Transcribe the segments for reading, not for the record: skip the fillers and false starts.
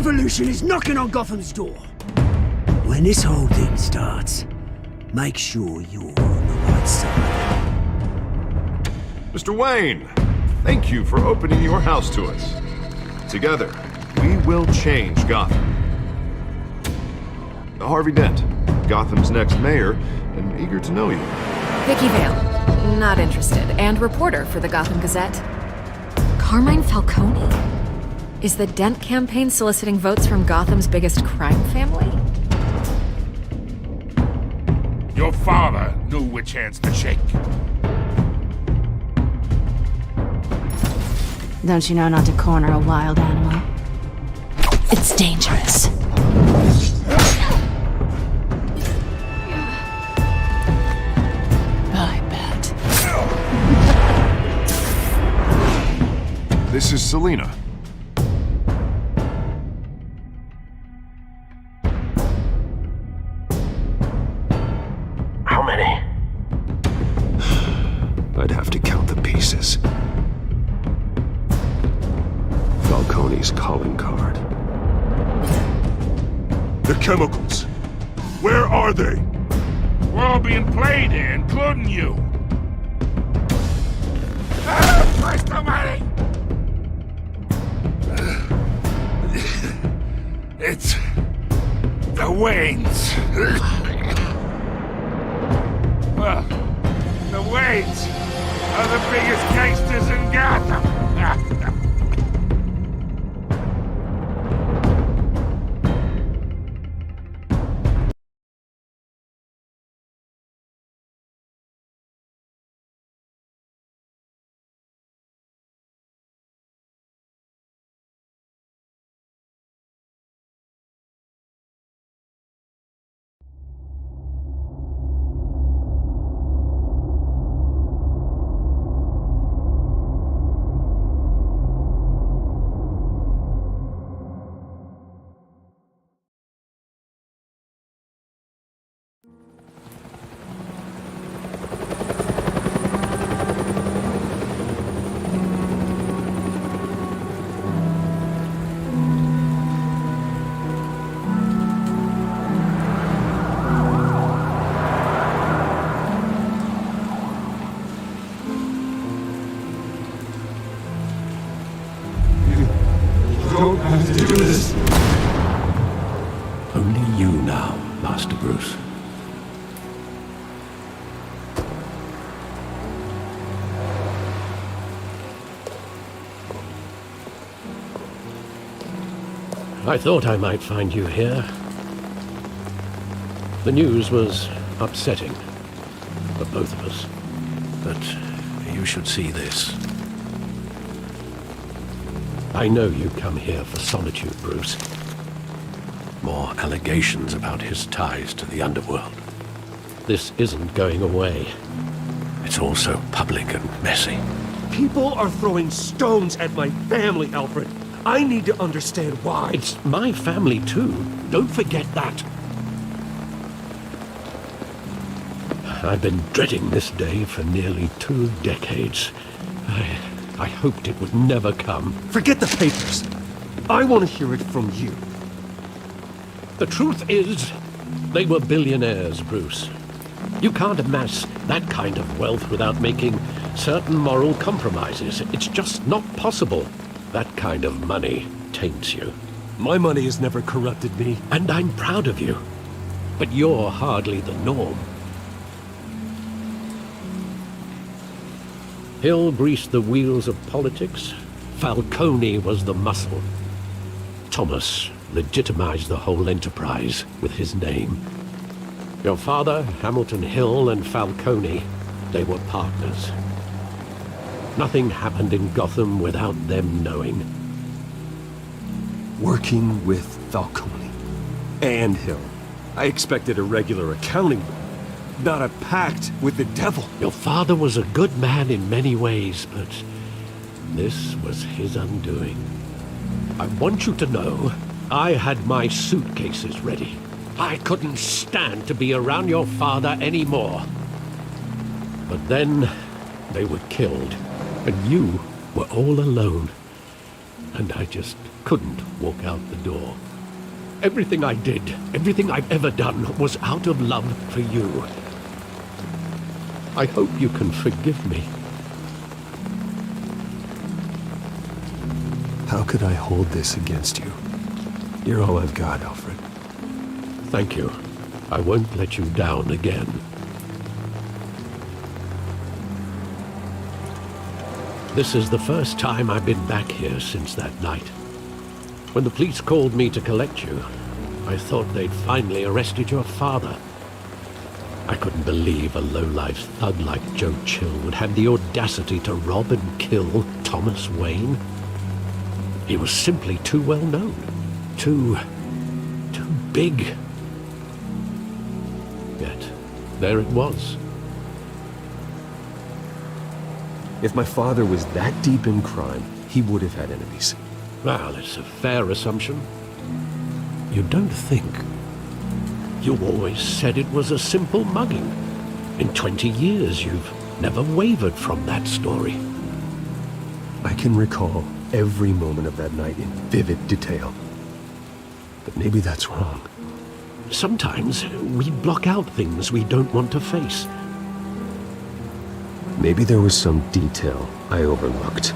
revolution is knocking on Gotham's door. When this whole thing starts, make sure you're on the right side. Mr. Wayne, thank you for opening your house to us. Together, we will change Gotham. Harvey Dent, Gotham's next mayor, and eager to know you. Vicky Vale, not interested, and reporter for the Gotham Gazette. Carmine Falcone? Is the Dent campaign soliciting votes from Gotham's biggest crime family? Your father knew which hands to shake. Don't you know not to corner a wild animal? It's dangerous. I bet. This is Selina. How many? I'd have to count the pieces. Falcone's calling card. The chemicals. Where are they? We're all being played here, including you. Christ almighty! It's the Waynes. Well, the Waynes are the biggest gangsters in Gotham. Only you now, Master Bruce. I thought I might find you here. The news was upsetting for both of us. But you should see this. I know you come here for solitude, Bruce. More allegations about his ties to the underworld. This isn't going away. It's all so public and messy. People are throwing stones at my family, Alfred. I need to understand why. It's my family too. Don't forget that. I've been dreading this day for nearly 2 decades. I hoped it would never come. Forget the papers. I want to hear it from you. The truth is, they were billionaires, Bruce. You can't amass that kind of wealth without making certain moral compromises. It's just not possible. That kind of money taints you. My money has never corrupted me. And I'm proud of you. But you're hardly the norm. Hill greased the wheels of politics. Falcone was the muscle. Thomas legitimized the whole enterprise with his name. Your father, Hamilton Hill, and Falcone, they were partners. Nothing happened in Gotham without them knowing. Working with Falcone and Hill. I expected a regular accounting, not a pact with the devil. Your father was a good man in many ways, but this was his undoing. I want you to know, I had my suitcases ready. I couldn't stand to be around your father anymore. But then, they were killed, and you were all alone. and I just couldn't walk out the door. Everything I did, everything I've ever done, was out of love for you. I hope you can forgive me. How could I hold this against you? You're all I've got, Alfred. Thank you. I won't let you down again. This is the first time I've been back here since that night. When the police called me to collect you, I thought they'd finally arrested your father. I couldn't believe a low-life thug like Joe Chill would have the audacity to rob and kill Thomas Wayne. He was simply too well known. Too big. Yet, there it was. If my father was that deep in crime, he would have had enemies. Well, it's a fair assumption. You don't think? You always said it was a simple mugging. In 20 years, you've never wavered from that story. I can recall every moment of that night in vivid detail. But maybe that's wrong. Sometimes we block out things we don't want to face. Maybe there was some detail I overlooked.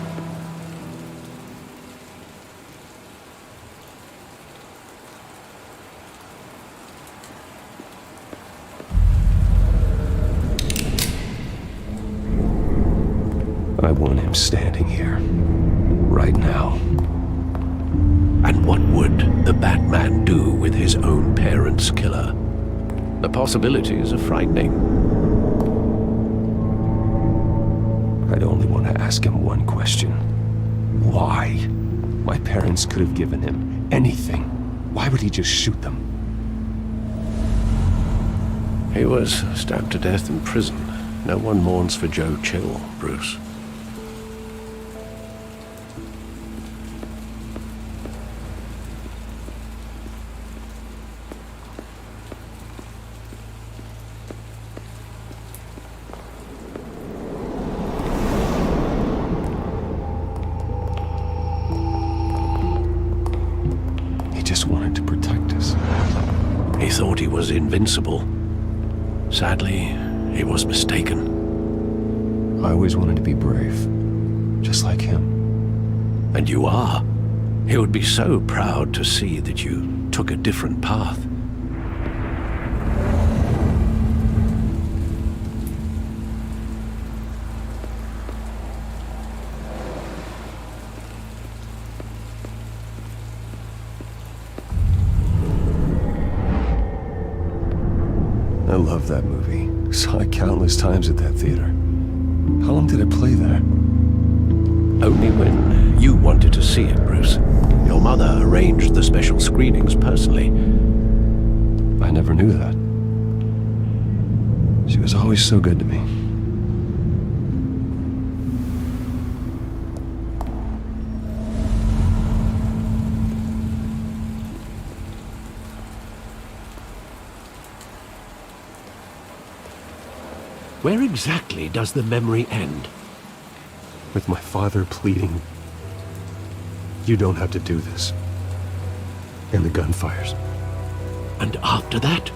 I want him standing here, right now. And what would the Batman do with his own parents' killer? The possibilities are frightening. I'd only want to ask him one question. Why? My parents could have given him anything. Why would he just shoot them? He was stabbed to death in prison. No one mourns for Joe Chill, Bruce. Wanted to protect us. He thought he was invincible. Sadly, he was mistaken. I always wanted to be brave, just like him. And you are. He would be so proud to see that you took a different path. I love that movie. Saw it countless times at that theater. How long did it play there? Only when you wanted to see it, Bruce. Your mother arranged the special screenings personally. I never knew that. She was always so good to me. Where exactly does the memory end? With my father pleading, "You don't have to do this." And the gunfires. And after that?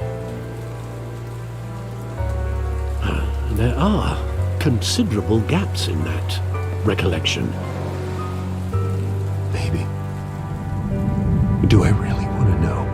There are considerable gaps in that recollection. Maybe. Do I really want to know?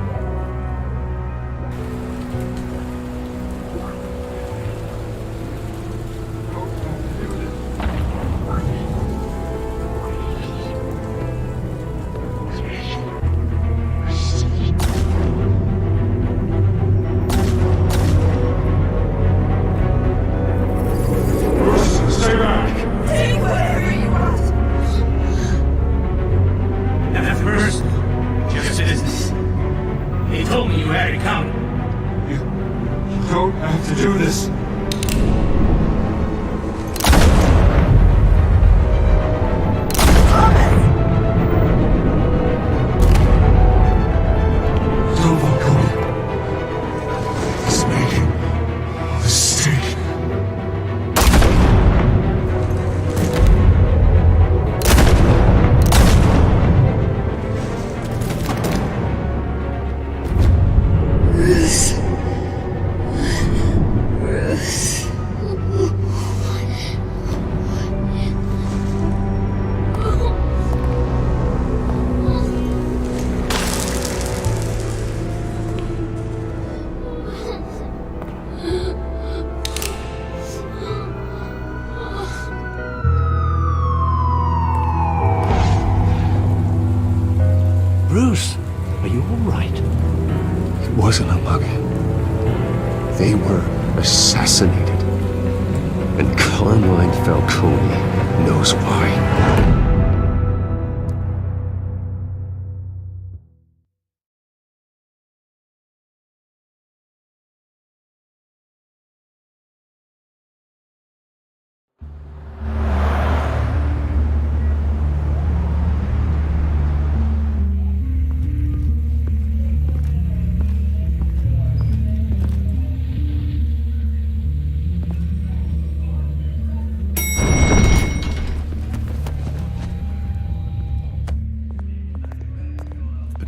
wasn't a bug. They were assassinated. And Carmine Falcone knows why.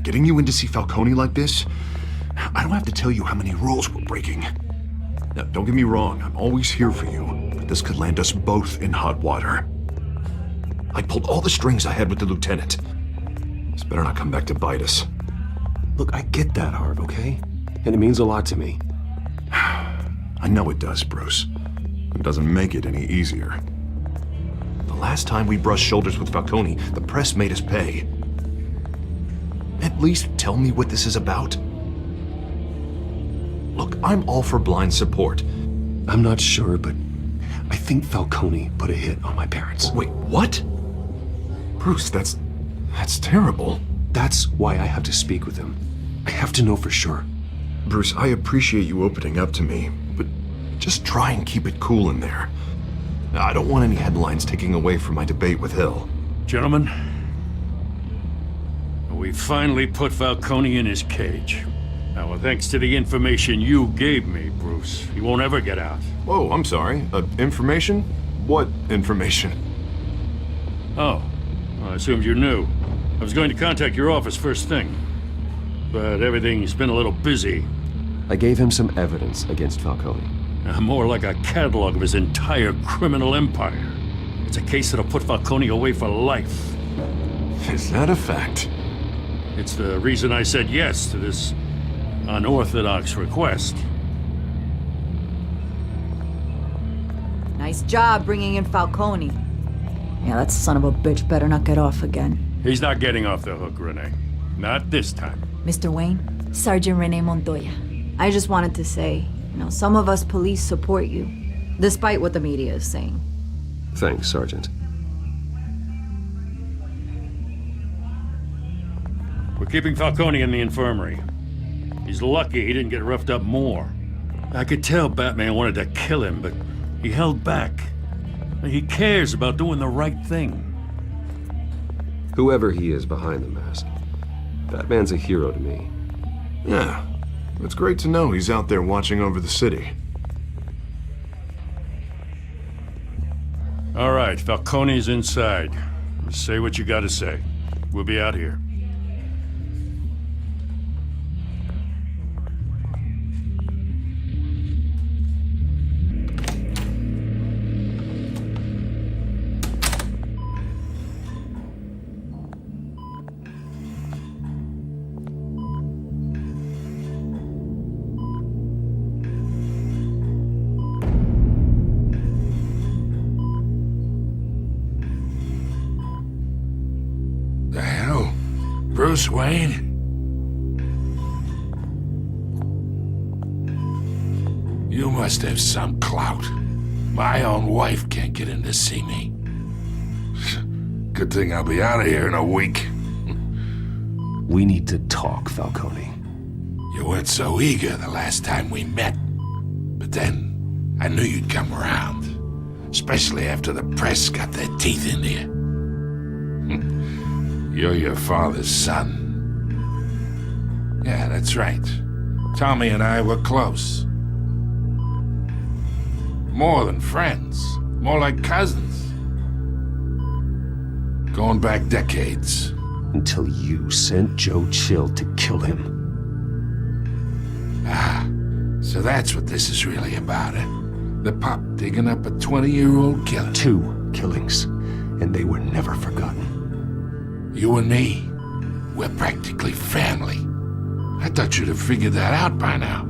Getting you in to see Falcone like this? I don't have to tell you how many rules we're breaking. Now, don't get me wrong, I'm always here for you, but this could land us both in hot water. I pulled all the strings I had with the lieutenant. This better not come back to bite us. Look, I get that, Harv, okay? And it means a lot to me. I know it does, Bruce. It doesn't make it any easier. The last time we brushed shoulders with Falcone, the press made us pay. At least tell me what this is about. Look, I'm all for blind support. I'm not sure, but I think Falcone put a hit on my parents. Wait, what? Bruce, that's terrible. That's why I have to speak with him. I have to know for sure. Bruce, I appreciate you opening up to me, but just try and keep it cool in there. I don't want any headlines taking away from my debate with Hill. Gentlemen, we finally put Falcone in his cage. Now, well, thanks to the information you gave me, Bruce, he won't ever get out. Whoa, I'm sorry. Information? What information? Oh, well, I assumed you knew. I was going to contact your office first thing, but everything's been a little busy. I gave him some evidence against Falcone. More like a catalog of his entire criminal empire. It's a case that'll put Falcone away for life. Is that a fact? It's the reason I said yes to this unorthodox request. Nice job bringing in Falcone. Yeah, that son of a bitch better not get off again. He's not getting off the hook, Renee. Not this time. Mr. Wayne, Sergeant Renee Montoya. I just wanted to say, some of us police support you, despite what the media is saying. Thanks, Sergeant. We're keeping Falcone in the infirmary. He's lucky he didn't get roughed up more. I could tell Batman wanted to kill him, but he held back. He cares about doing the right thing. Whoever he is behind the mask, Batman's a hero to me. Yeah, it's great to know he's out there watching over the city. All right, Falcone's inside. Say what you gotta say. We'll be out here. Bruce Wayne? You must have some clout. My own wife can't get in to see me. Good thing I'll be out of here in a week. We need to talk, Falcone. You weren't so eager the last time we met. But then, I knew you'd come around. Especially after the press got their teeth into you. You're your father's son. Yeah, that's right. Tommy and I were close. More than friends. More like cousins. Going back decades. Until you sent Joe Chill to kill him. Ah, so that's what this is really about, eh? The pup digging up a 20-year-old killer. 2 killings, and they were never forgotten. You and me, we're practically family. I thought you'd have figured that out by now.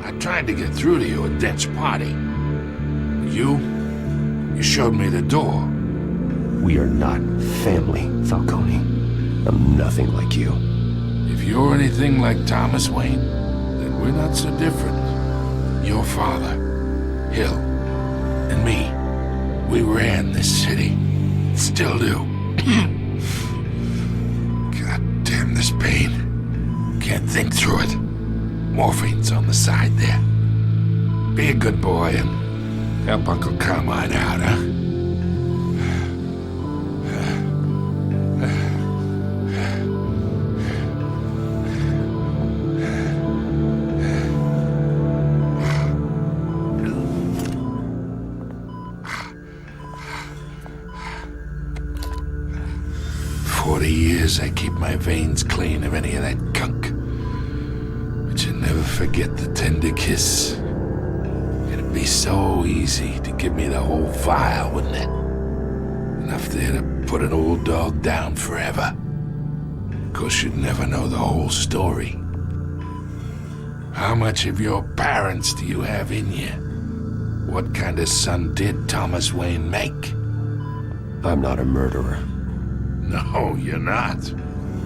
I tried to get through to you at Dent's party. But you showed me the door. We are not family, Falcone. I'm nothing like you. If you're anything like Thomas Wayne, we're not so different. Your father, Hill, and me, we ran this city. Still do. God damn this pain. Can't think through it. Morphine's on the side there. Be a good boy and help Uncle Carmine out, huh? 40 years I keep my veins clean of any of that gunk. But you never forget the tender kiss. It'd be so easy to give me the whole vial, wouldn't it? Enough there to put an old dog down forever. Of course, you'd never know the whole story. How much of your parents do you have in you? What kind of son did Thomas Wayne make? I'm not a murderer. No, you're not.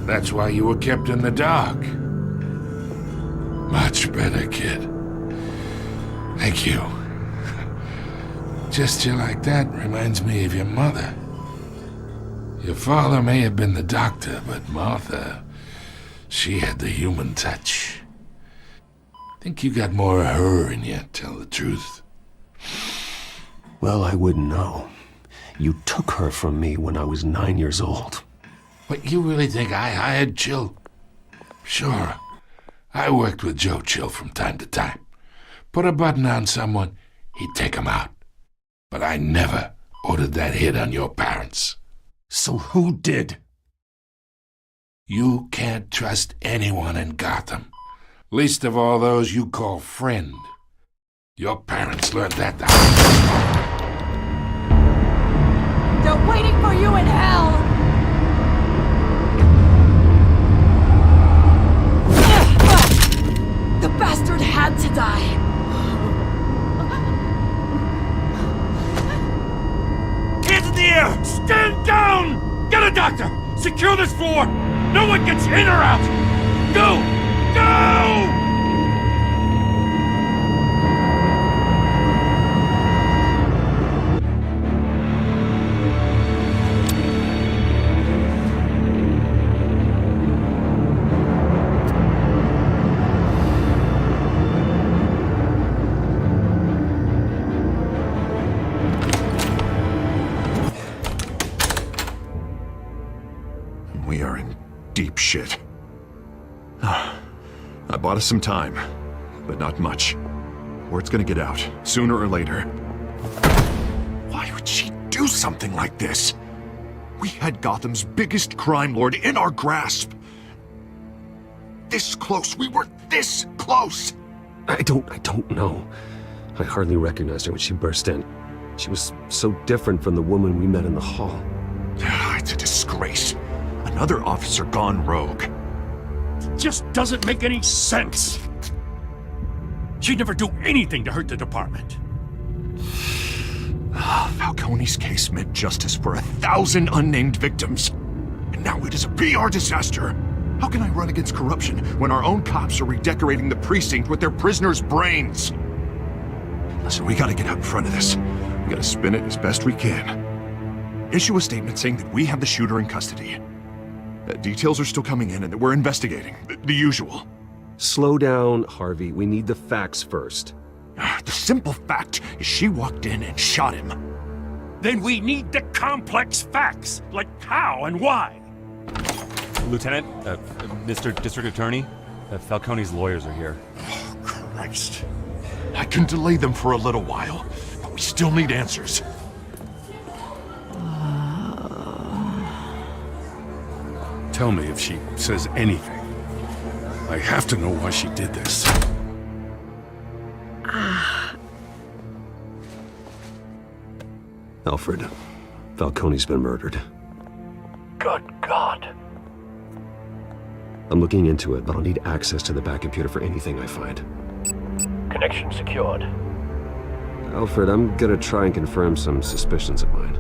That's why you were kept in the dark. Much better, kid. Thank you. Gesture like that reminds me of your mother. Your father may have been the doctor, but Martha, she had the human touch. Think you got more of her in you, tell the truth. Well, I wouldn't know. You took her from me when I was 9 years old. But you really think I hired Chill? Sure. I worked with Joe Chill from time to time. Put a button on someone, he'd take him out. But I never ordered that hit on your parents. So who did? You can't trust anyone in Gotham. Least of all those you call friend. Your parents learned that the They're waiting for you in hell! The bastard had to die. Hands in the air! Stand down! Get a doctor! Secure this floor! No one gets in or out! Go! Go! We are in deep shit. I bought us some time, but not much. Word's gonna get out, sooner or later. Why would she do something like this? We had Gotham's biggest crime lord in our grasp. This close, we were this close! I don't know. I hardly recognized her when she burst in. She was so different from the woman we met in the hall. It's a disgrace. Another officer gone rogue. Just doesn't make any sense. She'd never do anything to hurt the department. Falcone's case meant justice for 1,000 unnamed victims. And now it is a PR disaster. How can I run against corruption when our own cops are redecorating the precinct with their prisoners' brains? Listen, we gotta get out in front of this. We gotta spin it as best we can. Issue a statement saying that we have the shooter in custody. Details are still coming in and that we're investigating. The usual. Slow down, Harvey. We need the facts first. The simple fact is she walked in and shot him. Then we need the complex facts, like how and why. Lieutenant, Mr. District Attorney, Falcone's lawyers are here. Oh, Christ. I can delay them for a little while, but we still need answers. Tell me if she says anything. I have to know why she did this. Alfred, Falcone's been murdered. Good God. I'm looking into it, but I'll need access to the back computer for anything I find. Connection secured. Alfred, I'm gonna try and confirm some suspicions of mine.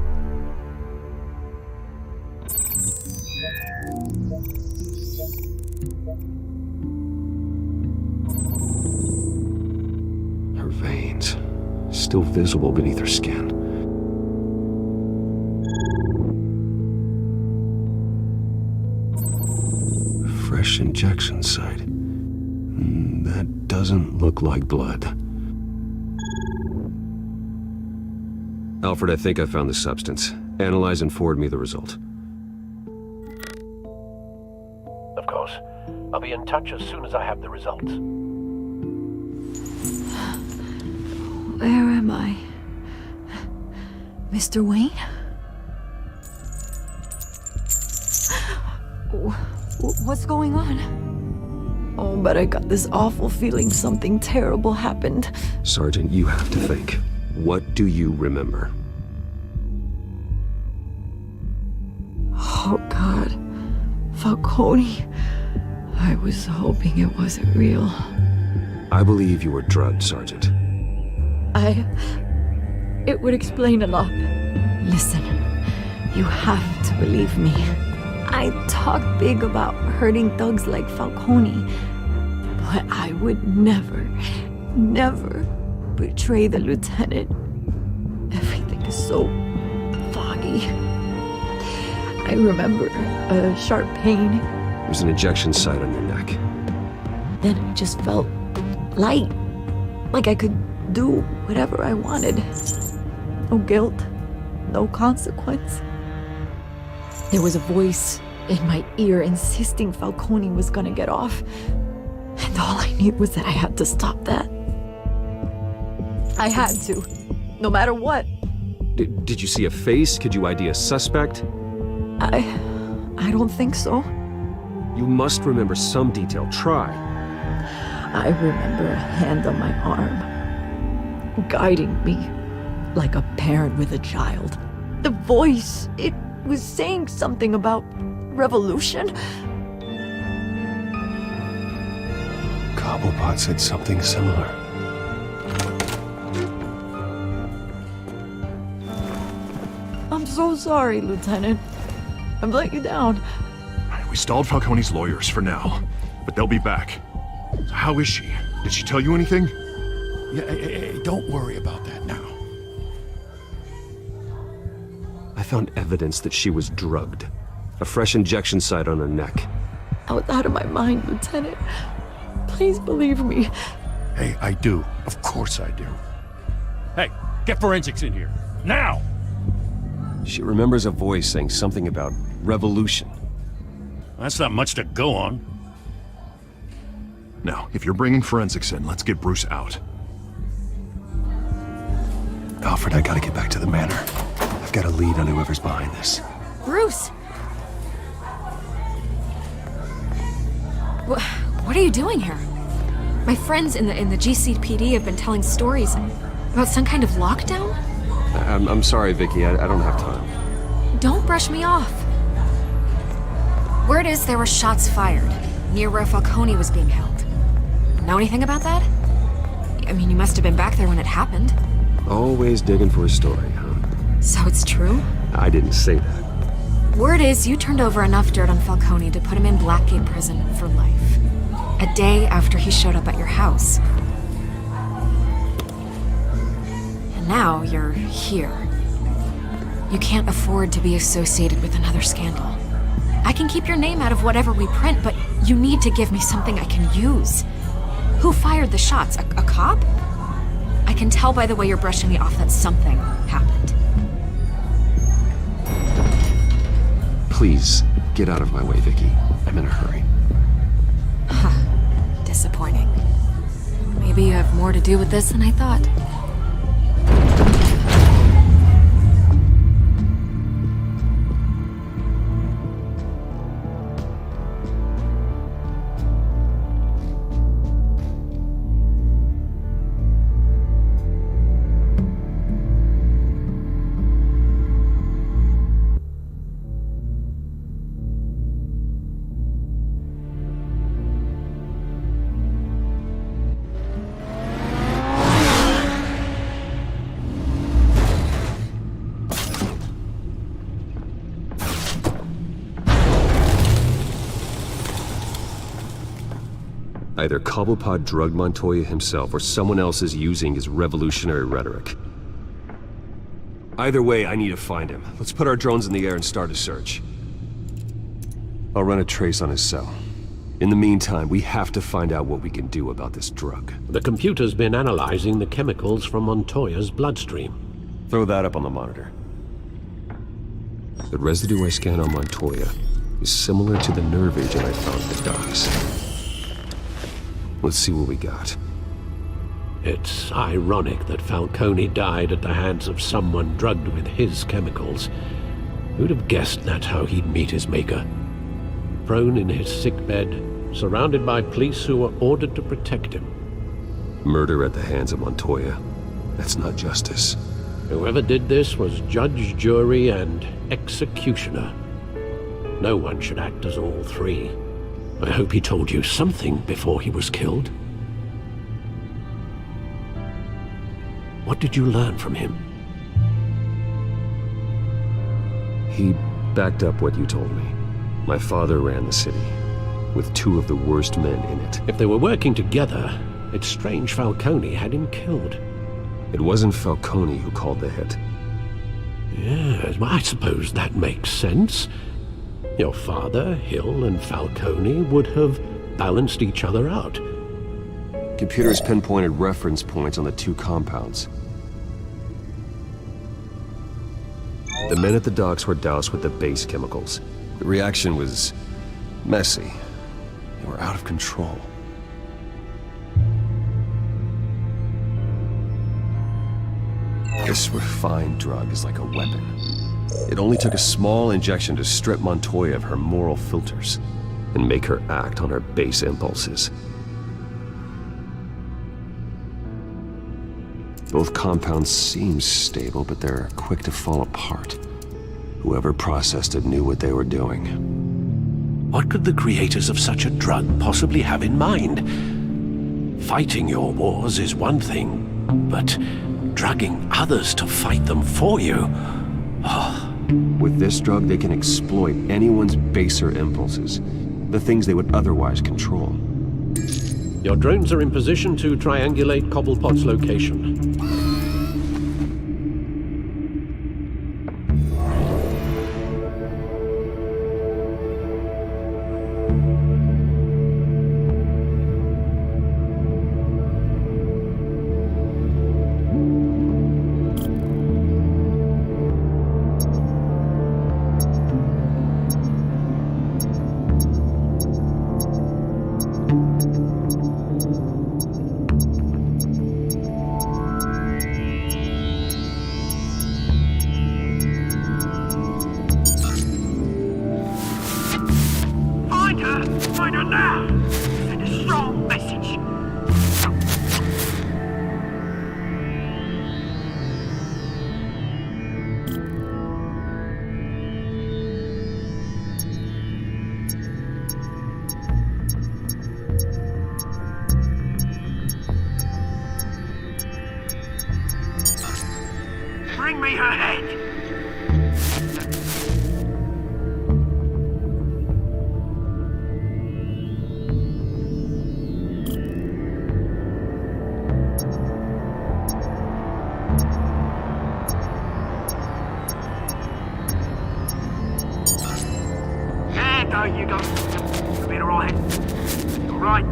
still visible beneath her skin. Fresh injection site. That doesn't look like blood. Alfred, I think I found the substance. Analyze and forward me the result. Of course. I'll be in touch as soon as I have the results. Where am I? Mr. Wayne? What's going on? Oh, but I got this awful feeling something terrible happened. Sergeant, you have to think. What do you remember? Oh, God. Falcone. I was hoping it wasn't real. I believe you were drugged, Sergeant. It would explain a lot. Listen, you have to believe me. I talk big about hurting thugs like Falcone, but I would never betray the lieutenant. Everything is so foggy. I remember a sharp pain. There's an injection site on your neck. Then I just felt light, like I could do whatever I wanted. No guilt, no consequence. There was a voice in my ear insisting Falcone was gonna get off. And all I knew was that I had to stop that. I had to, no matter what. Did you see a face? Could you ID a suspect? I don't think so. You must remember some detail. Try. I remember a hand on my arm, guiding me like a parent with a child. The voice, it was saying something about revolution. Cobblepot said something similar. I'm so sorry, Lieutenant. I've let you down. We stalled Falcone's lawyers for now, but they'll be back. So how is she? Did she tell you anything? Yeah, hey, don't worry about that now. I found evidence that she was drugged. A fresh injection site on her neck. I was out of my mind, Lieutenant. Please believe me. Hey, I do. Of course I do. Hey, get forensics in here. Now! She remembers a voice saying something about revolution. That's not much to go on. Now, if you're bringing forensics in, let's get Bruce out. Alfred, I gotta get back to the manor. I've got a lead on whoever's behind this. Bruce! What are you doing here? My friends in the GCPD have been telling stories about some kind of lockdown? I'm sorry, Vicky. I don't have time. Don't brush me off. Word is there were shots fired near where Falcone was being held. Know anything about that? I mean, you must have been back there when it happened. Always digging for a story, huh? So it's true? I didn't say that. Word is you turned over enough dirt on Falcone to put him in Blackgate Prison for life. A day after he showed up at your house. And now you're here. You can't afford to be associated with another scandal. I can keep your name out of whatever we print, but you need to give me something I can use. Who fired the shots? A cop? I can tell by the way you're brushing me off that something happened. Please, get out of my way, Vicky. I'm in a hurry. Disappointing. Maybe you have more to do with this than I thought. Either Cobblepot drugged Montoya himself, or someone else is using his revolutionary rhetoric. Either way, I need to find him. Let's put our drones in the air and start a search. I'll run a trace on his cell. In the meantime, we have to find out what we can do about this drug. The computer's been analyzing the chemicals from Montoya's bloodstream. Throw that up on the monitor. The residue I scanned on Montoya is similar to the nerve agent I found at the docks. Let's see what we got. It's ironic that Falcone died at the hands of someone drugged with his chemicals. Who'd have guessed that's how he'd meet his maker? Prone in his sickbed, surrounded by police who were ordered to protect him. Murder at the hands of Montoya. That's not justice. Whoever did this was judge, jury, and executioner. No one should act as all three. I hope he told you something before he was killed. What did you learn from him? He backed up what you told me. My father ran the city, with two of the worst men in it. If they were working together, it's strange Falcone had him killed. It wasn't Falcone who called the hit. Yes, well, I suppose that makes sense. Your father, Hill, and Falcone would have balanced each other out. Computers pinpointed reference points on the two compounds. The men at the docks were doused with the base chemicals. The reaction was messy. They were out of control. This refined drug is like a weapon. It only took a small injection to strip Montoya of her moral filters and make her act on her base impulses. Both compounds seem stable, but they're quick to fall apart. Whoever processed it knew what they were doing. What could the creators of such a drug possibly have in mind? Fighting your wars is one thing, but drugging others to fight them for you? With this drug, they can exploit anyone's baser impulses, the things they would otherwise control. Your drones are in position to triangulate Cobblepot's location. Find her now! Send a strong message! Bring me her head! There you go. You'll be alright. Alright.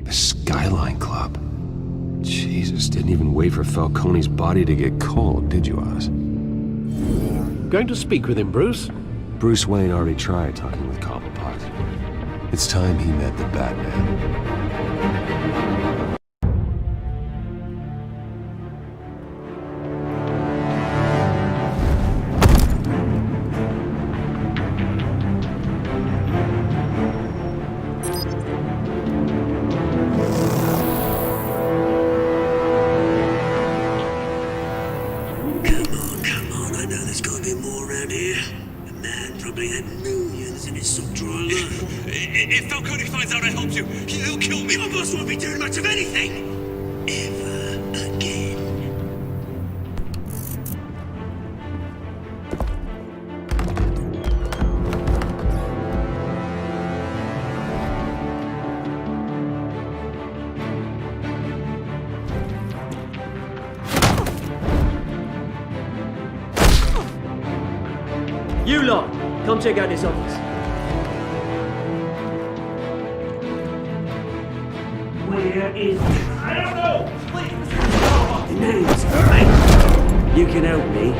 The Skyline Club. Jesus, didn't even wait for Falcone's body to get cold, did you, Oz? Going to speak with him, Bruce? Bruce Wayne already tried talking with Cobblepot. It's time he met the Batman. Come on, I know there's gotta be more around here. The man probably had millions in his sock drawer alone. If Falcone finds out I helped you, he'll kill me. Your boss won't be doing much of anything! Come check out this office. Where is... I don't know! Please! The name's mate. You can help me.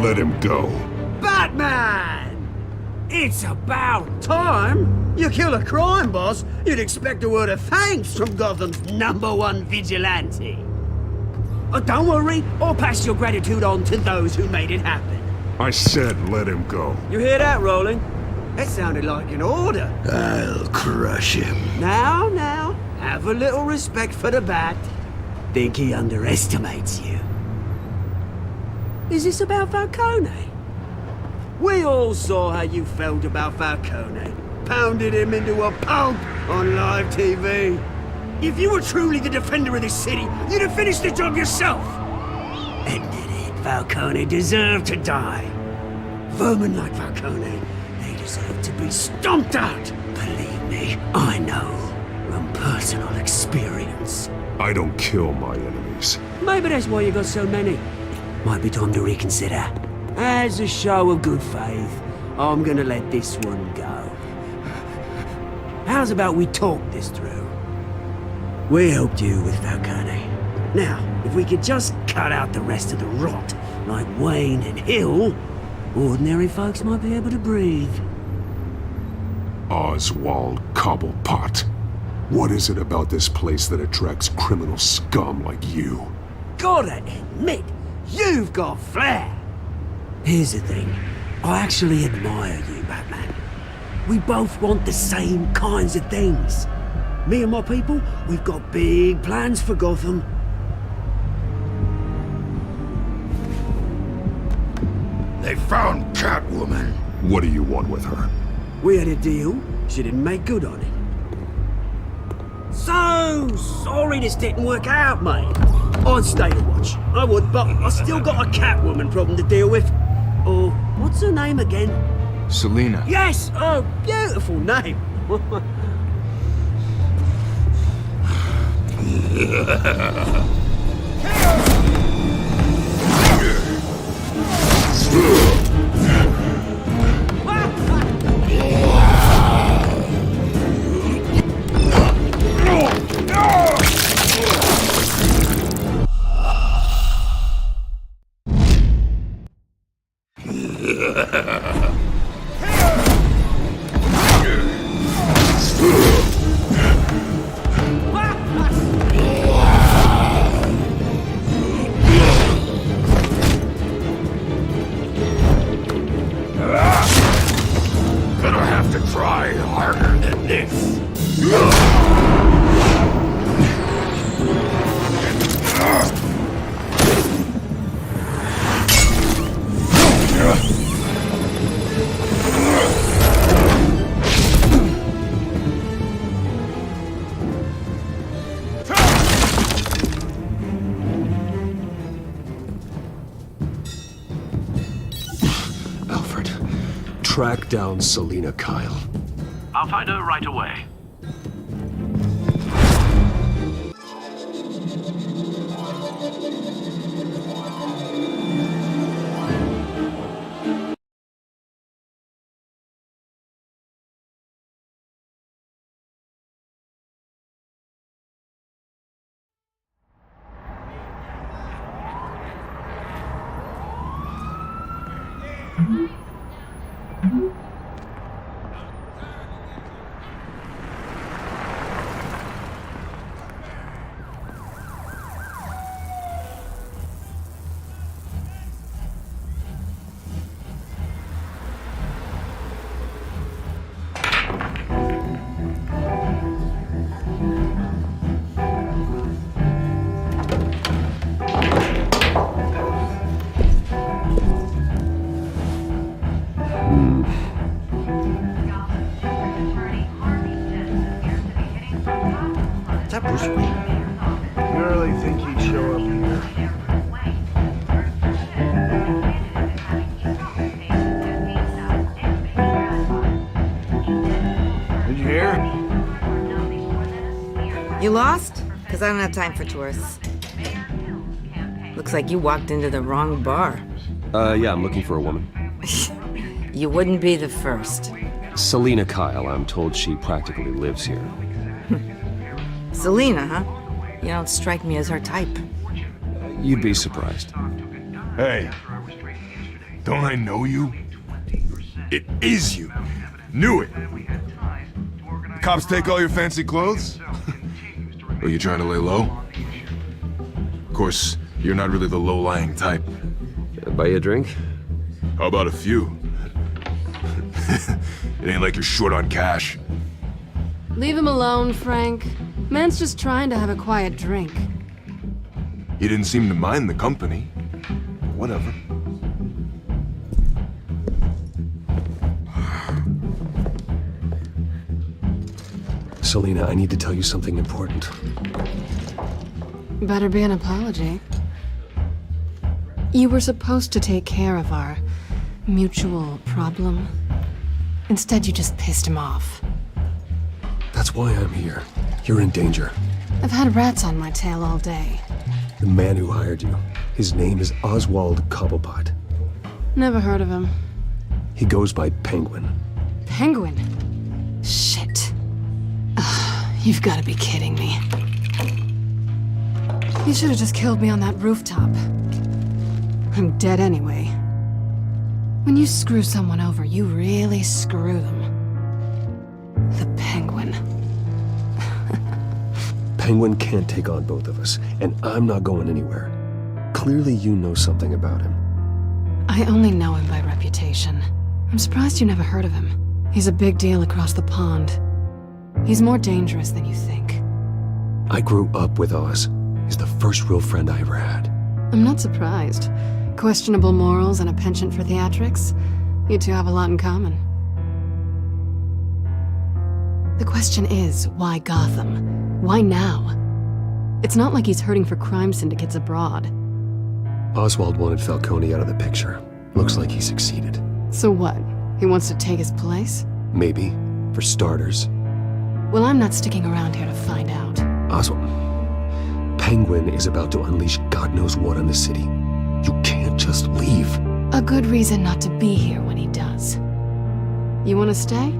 Let him go. Batman! It's about time! You kill a crime boss, you'd expect a word of thanks from Gotham's #1 vigilante. Oh, don't worry, I'll pass your gratitude on to those who made it happen. I said let him go. You hear that, Roland? That sounded like an order. I'll crush him. Now, have a little respect for the Bat. Think he underestimates you. Is this about Falcone? We all saw how you felt about Falcone. Pounded him into a pulp on live TV. If you were truly the defender of this city, you'd have finished the job yourself. Ended it. Falcone deserved to die. Vermin like Falcone, they deserve to be stomped out. Believe me, I know from personal experience. I don't kill my enemies. Maybe that's why you got so many. Might be time to reconsider. As a show of good faith, I'm gonna let this one go. How's about we talk this through? We helped you with Falcone. Now, if we could just cut out the rest of the rot, like Wayne and Hill, ordinary folks might be able to breathe. Oswald Cobblepot. What is it about this place that attracts criminal scum like you? Gotta admit, you've got flair. Here's the thing. I actually admire you, Batman. We both want the same kinds of things. Me and my people, we've got big plans for Gotham. They found Catwoman. What do you want with her? We had a deal. She didn't make good on it. So sorry this didn't work out, mate. I'd stay to watch. I would, but I still got a Catwoman problem to deal with. Oh, what's her name again? Selina. Yes! Oh, beautiful name. Gonna have to try harder than this. Alfred, track down Selina Kyle. I'll find her right away. Is that Bruce Wayne? You really think he'd show up here? Did you hear? You lost? Because I don't have time for tourists. Looks like you walked into the wrong bar. Yeah, I'm looking for a woman. You wouldn't be the first. Selina Kyle, I'm told she practically lives here. Selina, huh? You don't strike me as her type. You'd be surprised. Hey, don't I know you? It is you. Knew it. The cops take all your fancy clothes? Are you trying to lay low? Of course, you're not really the low-lying type. Buy you a drink? How about a few? It ain't like you're short on cash. Leave him alone, Frank. Man's just trying to have a quiet drink. He didn't seem to mind the company. Whatever. Selina, I need to tell you something important. Better be an apology. You were supposed to take care of our mutual problem. Instead, you just pissed him off. That's why I'm here. You're in danger. I've had rats on my tail all day. The man who hired you, his name is Oswald Cobblepot. Never heard of him. He goes by Penguin. Penguin? Shit. Ugh, you've got to be kidding me. You should have just killed me on that rooftop. I'm dead anyway. When you screw someone over, you really screw them. The Penguin. Penguin can't take on both of us, and I'm not going anywhere. Clearly you know something about him. I only know him by reputation. I'm surprised you never heard of him. He's a big deal across the pond. He's more dangerous than you think. I grew up with Oz. He's the first real friend I ever had. I'm not surprised. Questionable morals and a penchant for theatrics. You two have a lot in common. The question is, why Gotham? Why now? It's not like he's hurting for crime syndicates abroad. Oswald wanted Falcone out of the picture. Looks like he succeeded. So what? He wants to take his place? Maybe. For starters. Well, I'm not sticking around here to find out. Oswald. Penguin is about to unleash God knows what on the city. You can't just leave. A good reason not to be here when he does. You want to stay?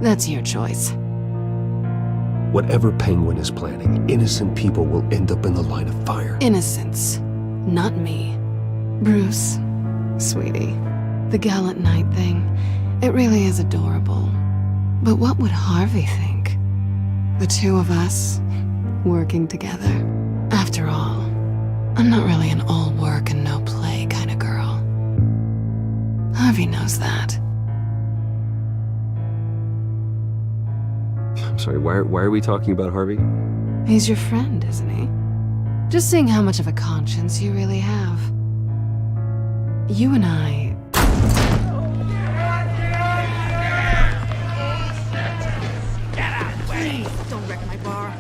That's your choice. Whatever Penguin is planning, innocent people will end up in the line of fire. Innocence. Not me. Bruce, sweetie, the gallant knight thing, it really is adorable. But what would Harvey think? The two of us, working together. After all, I'm not really an all work and no play kind of girl. Harvey knows that. I'm sorry, why are we talking about Harvey? He's your friend, isn't he? Just seeing how much of a conscience you really have. You and I... Get out of the way! Please, don't wreck my bar.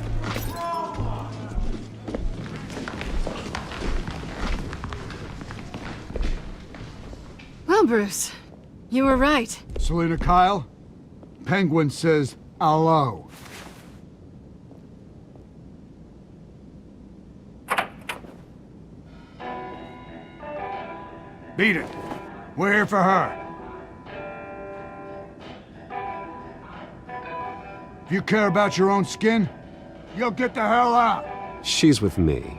Well, Bruce, you were right. Selina Kyle, Penguin says hello. Beat it. We're here for her. If you care about your own skin, you'll get the hell out. She's with me.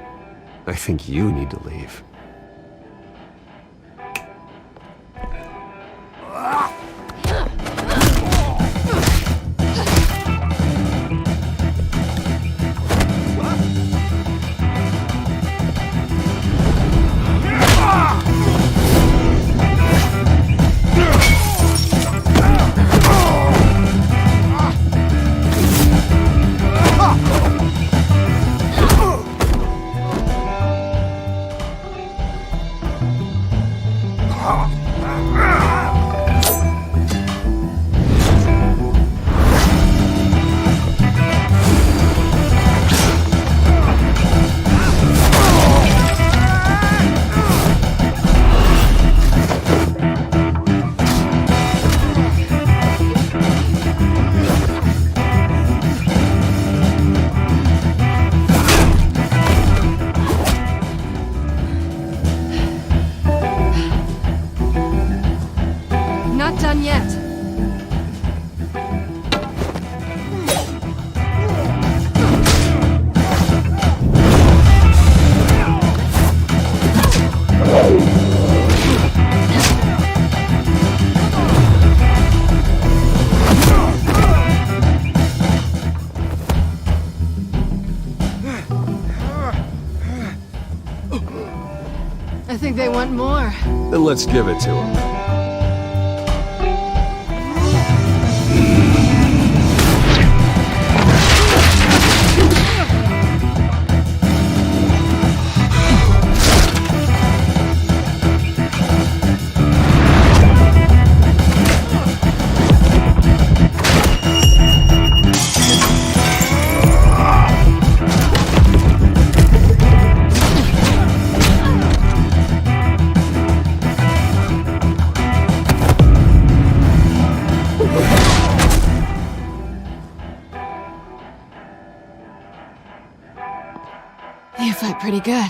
I think you need to leave. more. Then let's give it to him. You fight pretty good.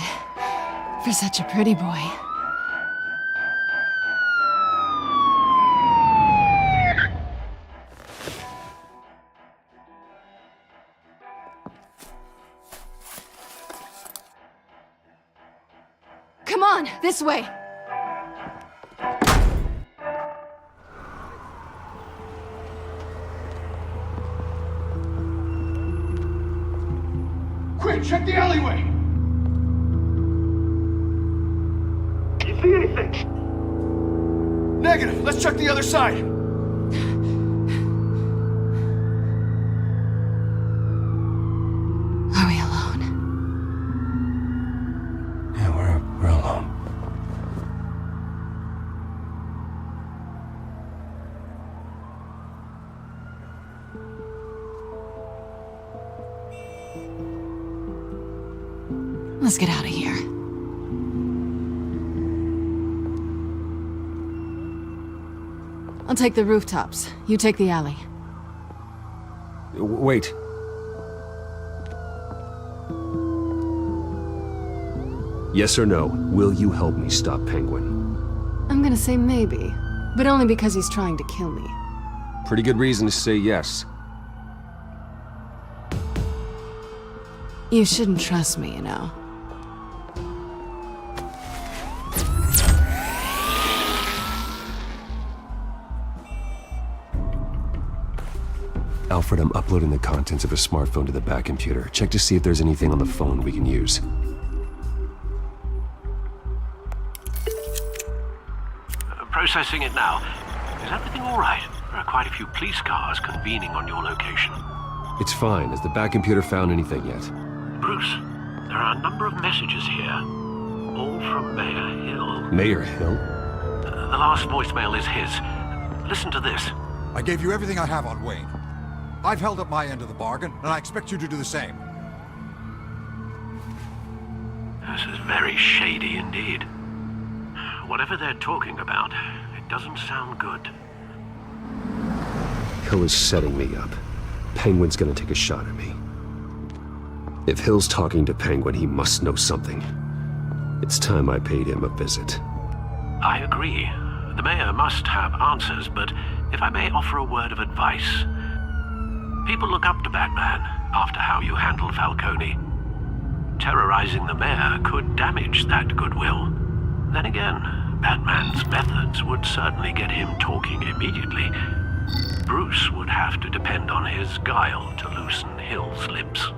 For such a pretty boy. Come on, this way! Quick, check the alleyway! You see anything? Negative. Let's check the other side. Are we alone? Yeah, we're alone. Let's get out of here. I'll take the rooftops. You take the alley. Wait. Yes or no, will you help me stop Penguin? I'm gonna say maybe, but only because he's trying to kill me. Pretty good reason to say yes. You shouldn't trust me, you know. Alfred, I'm uploading the contents of a smartphone to the back computer. Check to see if there's anything on the phone we can use. Processing it now. Is everything all right? There are quite a few police cars convening on your location. It's fine. Has the back computer found anything yet? Bruce, there are a number of messages here. All from Mayor Hill. Mayor Hill? The last voicemail is his. Listen to this. I gave you everything I have on Wayne. I've held up my end of the bargain, and I expect you to do the same. This is very shady indeed. Whatever they're talking about, it doesn't sound good. Hill is setting me up. Penguin's gonna take a shot at me. If Hill's talking to Penguin, he must know something. It's time I paid him a visit. I agree. The mayor must have answers, but if I may offer a word of advice. People look up to Batman after how you handled Falcone. Terrorizing the mayor could damage that goodwill. Then again, Batman's methods would certainly get him talking immediately. Bruce would have to depend on his guile to loosen Hill's lips.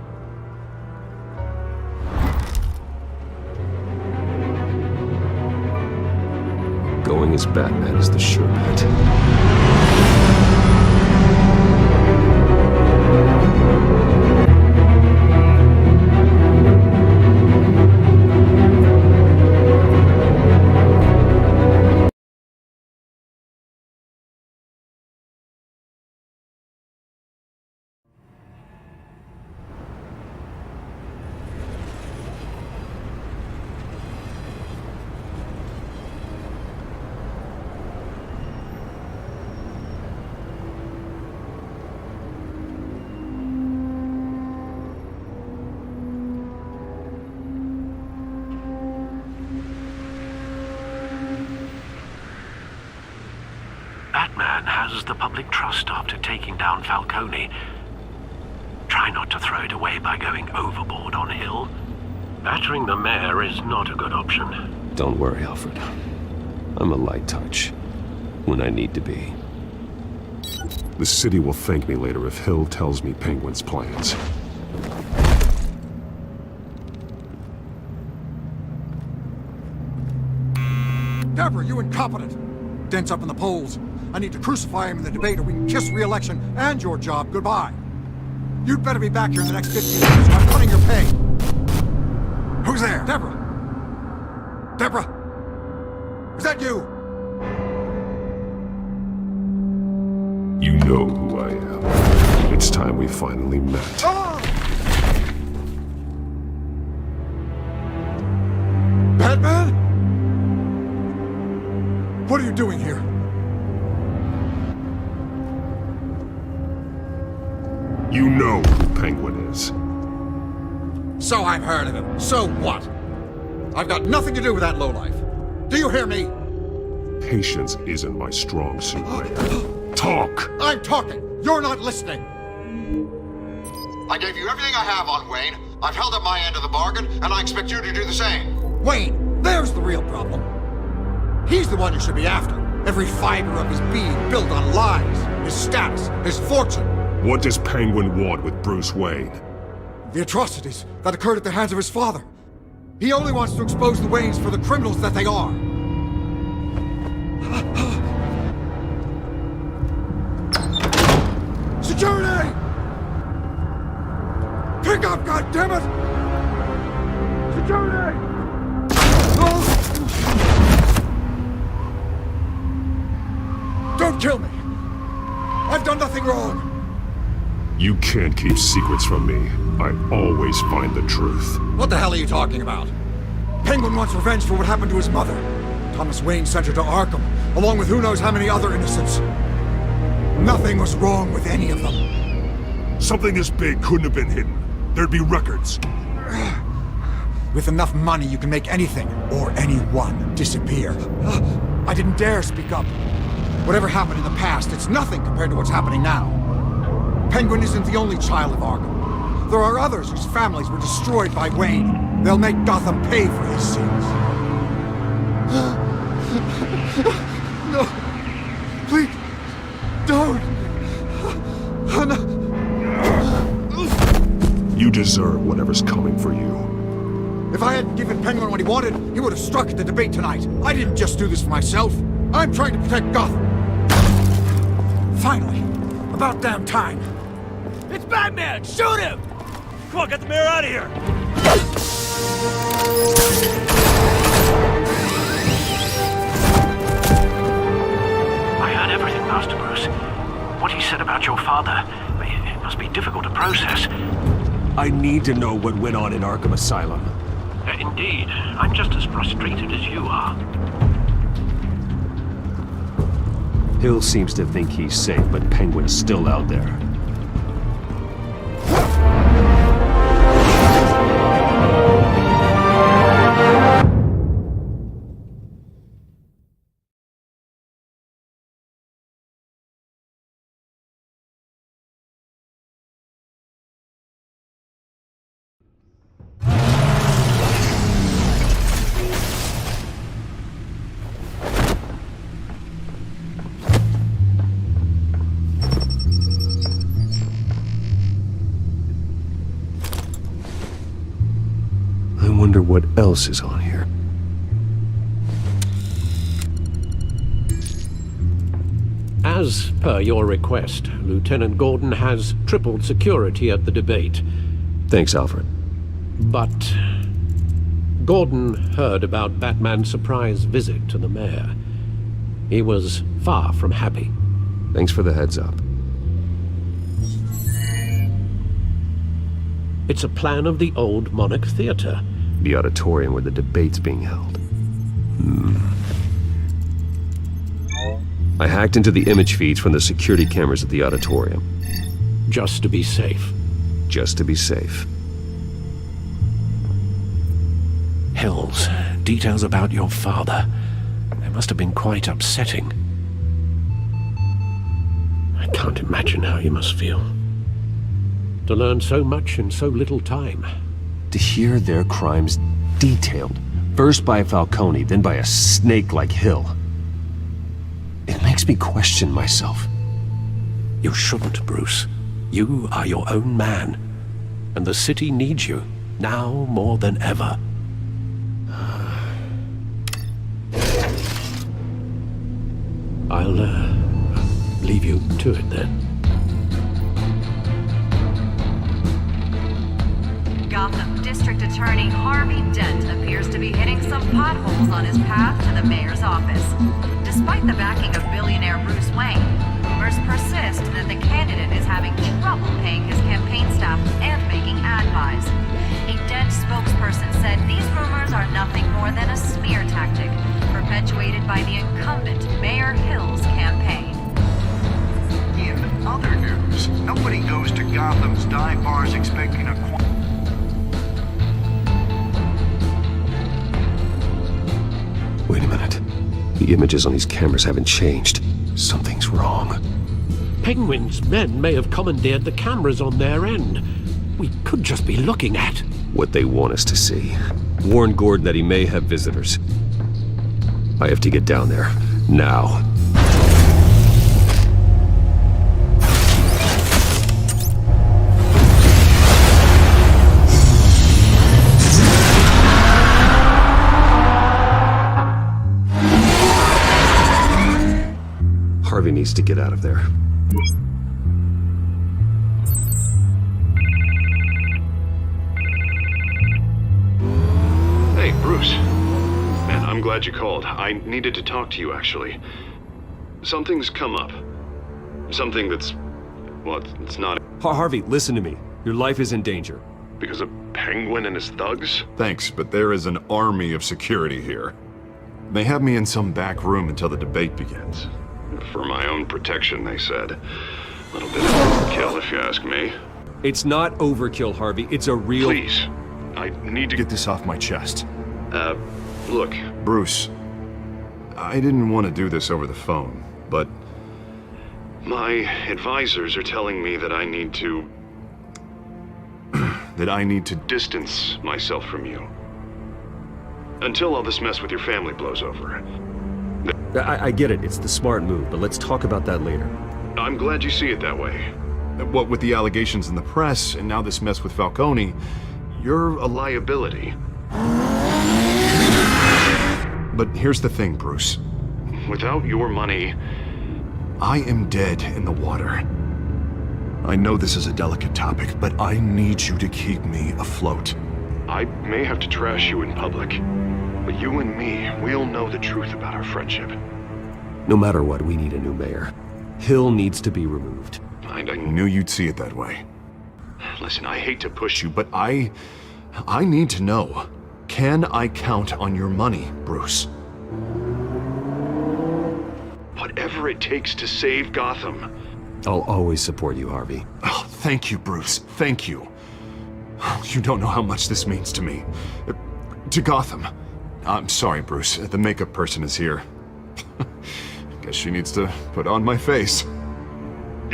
Going as Batman is the sure bet. Batman has the public trust after taking down Falcone. Try not to throw it away by going overboard on Hill. Battering the mayor is not a good option. Don't worry, Alfred. I'm a light touch. When I need to be. The city will thank me later if Hill tells me Penguin's plans. you incompetent! Dents up in the polls. I need to crucify him in the debate or we can kiss re-election and your job goodbye. You'd better be back here in the next 15 minutes or I'm cutting your pay. Who's there? Deborah! Deborah! Is that you? You know who I am. It's time we finally met. Batman? What are you doing here? You know who Penguin is. So I've heard of him. So what? I've got nothing to do with that lowlife. Do you hear me? Patience isn't my strong suit, Mayor. Talk! I'm talking! You're not listening! I gave you everything I have on Wayne. I've held up my end of the bargain, and I expect you to do the same. Wayne, there's the real problem. He's the one you should be after. Every fiber of his being built on lies, his status, his fortune. What does Penguin want with Bruce Wayne? The atrocities that occurred at the hands of his father. He only wants to expose the Waynes for the criminals that they are. Security! Pick up, goddammit! Security! Don't kill me! I've done nothing wrong! You can't keep secrets from me. I always find the truth. What the hell are you talking about? Penguin wants revenge for what happened to his mother. Thomas Wayne sent her to Arkham, along with who knows how many other innocents. Nothing was wrong with any of them. Something this big couldn't have been hidden. There'd be records. With enough money, you can make anything, or anyone, disappear. I didn't dare speak up. Whatever happened in the past, it's nothing compared to what's happening now. Penguin isn't the only child of Arkham. There are others whose families were destroyed by Wayne. They'll make Gotham pay for his sins. No. Please. Don't. No. You deserve whatever's coming for you. If I hadn't given Penguin what he wanted, he would have struck at the debate tonight. I didn't just do this for myself. I'm trying to protect Gotham. Finally. About damn time. It's Batman! Shoot him! Come on, get the mayor out of here! I heard everything, Master Bruce. What he said about your father, it must be difficult to process. I need to know what went on in Arkham Asylum. Indeed. I'm just as frustrated as you are. Hill seems to think he's safe, but Penguin's still out there. I wonder what else is on here. As per your request, Lieutenant Gordon has tripled security at the debate. Thanks, Alfred. But Gordon heard about Batman's surprise visit to the mayor. He was far from happy. Thanks for the heads up. It's a plan of the old Monarch Theater. The auditorium where the debate's being held. I hacked into the image feeds from the security cameras at the auditorium. Just to be safe. Just to be safe. Hills, details about your father. They must have been quite upsetting. I can't imagine how you must feel. To learn so much in so little time. To hear their crimes detailed, first by Falcone, then by a snake like Hill. It makes me question myself. You shouldn't, Bruce. You are your own man. And the city needs you, now more than ever. I'll leave you to it then. Gotham District Attorney Harvey Dent appears to be hitting some potholes on his path to the mayor's office. Despite the backing of billionaire Bruce Wayne, rumors persist that the candidate is having trouble paying his campaign staff and making ad buys. A Dent spokesperson said these rumors are nothing more than a smear tactic perpetuated by the incumbent Mayor Hill's campaign. In other news, nobody goes to Gotham's dive bars expecting a Wait a minute. The images on these cameras haven't changed. Something's wrong. Penguin's men may have commandeered the cameras on their end. We could just be looking at What they want us to see. Warn Gordon that he may have visitors. I have to get down there. Now. Harvey needs to get out of there. Hey, Bruce. Man, I'm glad you called. I needed to talk to you, actually. Something's come up. Something that's... well, it's not... Harvey, listen to me. Your life is in danger. Because of Penguin and his thugs? Thanks, but there is an army of security here. They have me in some back room until the debate begins. For my own protection, they said. A little bit of overkill, if you ask me. It's not overkill, Harvey. It's a real... Please. I need to get this off my chest. Look, Bruce. I didn't want to do this over the phone, but... my advisors are telling me that I need to... that I need to distance myself from you. Until all this mess with your family blows over. I get it. It's the smart move, but let's talk about that later. I'm glad you see it that way. What with the allegations in the press, and now this mess with Falcone, you're a liability. But here's the thing, Bruce. Without your money, I am dead in the water. I know this is a delicate topic, but I need you to keep me afloat. I may have to trash you in public, but you and me, we'll know the truth about our friendship. No matter what, we need a new mayor. Hill needs to be removed. I knew you'd see it that way. Listen, I hate to push you, but I need to know. Can I count on your money, Bruce? Whatever it takes to save Gotham. I'll always support you, Harvey. Oh, thank you, Bruce. Thank you. You don't know how much this means to me. To Gotham. I'm sorry, Bruce. The makeup person is here. Guess she needs to put on my face.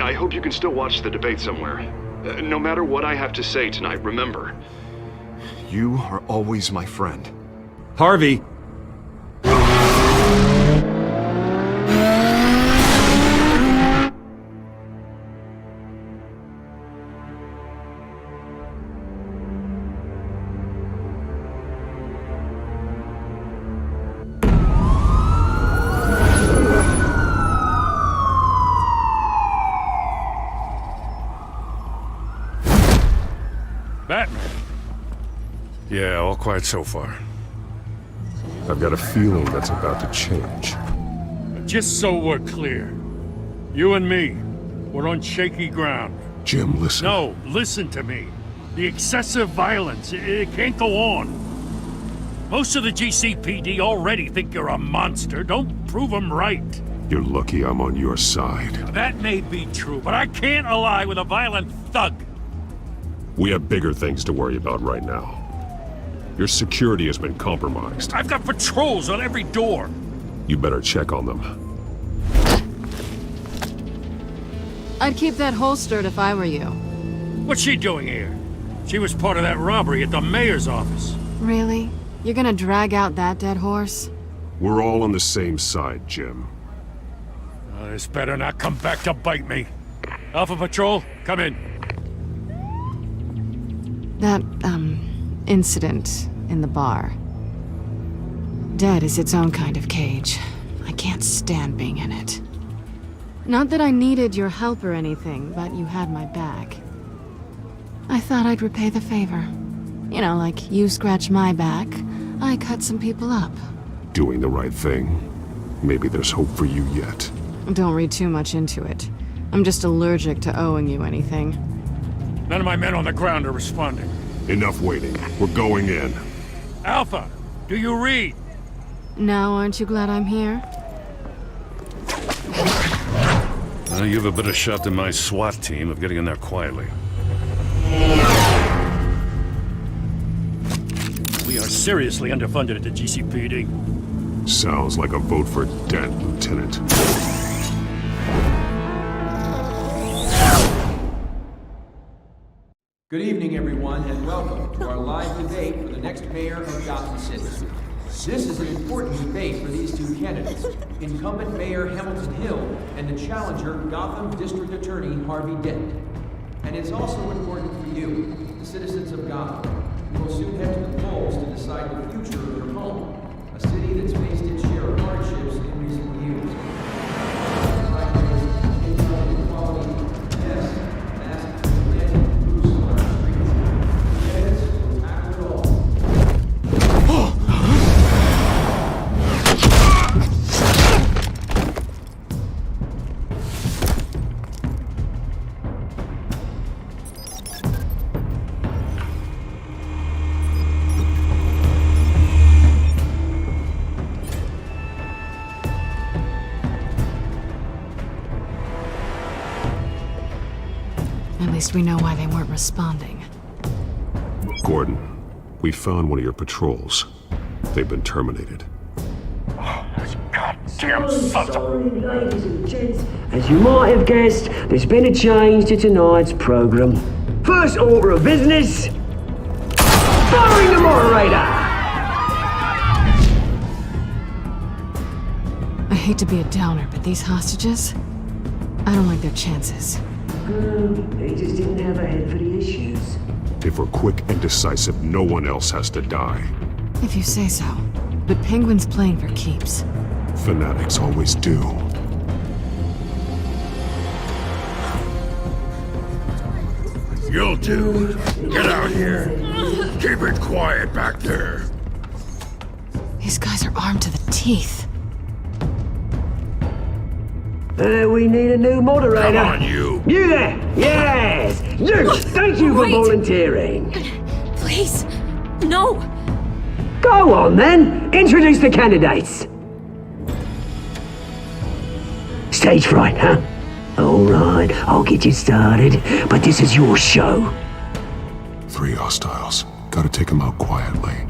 I hope you can still watch the debate somewhere. No matter what I have to say tonight, remember, you are always my friend. Harvey! Batman. Yeah, all quiet so far. I've got a feeling that's about to change. Just so we're clear, you and me, we're on shaky ground. Jim, listen. No, listen to me. The excessive violence, it can't go on. Most of the GCPD already think you're a monster. Don't prove them right. You're lucky I'm on your side. That may be true, but I can't ally with a violent thug. We have bigger things to worry about right now. Your security has been compromised. I've got patrols on every door. You better check on them. I'd keep that holstered if I were you. What's she doing here? She was part of that robbery at the mayor's office. Really? You're gonna drag out that dead horse? We're all on the same side, Jim. This better not come back to bite me. Alpha Patrol, come in. That, incident in the bar. Dead is its own kind of cage. I can't stand being in it. Not that I needed your help or anything, but you had my back. I thought I'd repay the favor. You know, like you scratch my back, I cut some people up. Doing the right thing. Maybe there's hope for you yet. Don't read too much into it. I'm just allergic to owing you anything. None of my men on the ground are responding. Enough waiting. We're going in. Alpha, do you read? Now aren't you glad I'm here? You have a better shot than my SWAT team of getting in there quietly. We are seriously underfunded at the GCPD. Sounds like a vote for Dent, Lieutenant. Good evening, everyone, and welcome to our live debate for the next mayor of Gotham City. This is an important debate for these two candidates, incumbent Mayor Hamilton Hill and the challenger Gotham District Attorney Harvey Dent. And it's also important for you, the citizens of Gotham, who will soon head to the polls to decide the future of your home, a city that's faced its share of hardships in recent years. At least we know why they weren't responding. Gordon, we found one of your patrols. They've been terminated. Damn sorry, ladies and gents. As you might have guessed, there's been a change to tonight's program. First order of business, firing the moderator! I hate to be a downer, but these hostages, I don't like their chances. They just didn't have a head for the issues. If we're quick and decisive, no one else has to die. If you say so. But Penguin's playing for keeps. Fanatics always do. You'll do. Get out here. Keep it quiet back there. These guys are armed to the teeth. We need a new moderator. Come on, you. You there! Yes! You! Thank you for Wait. volunteering. Please, no! Go on then! Introduce the candidates! Stage fright, huh? Alright, I'll get you started, but this is your show. 3 hostiles. Gotta take them out quietly.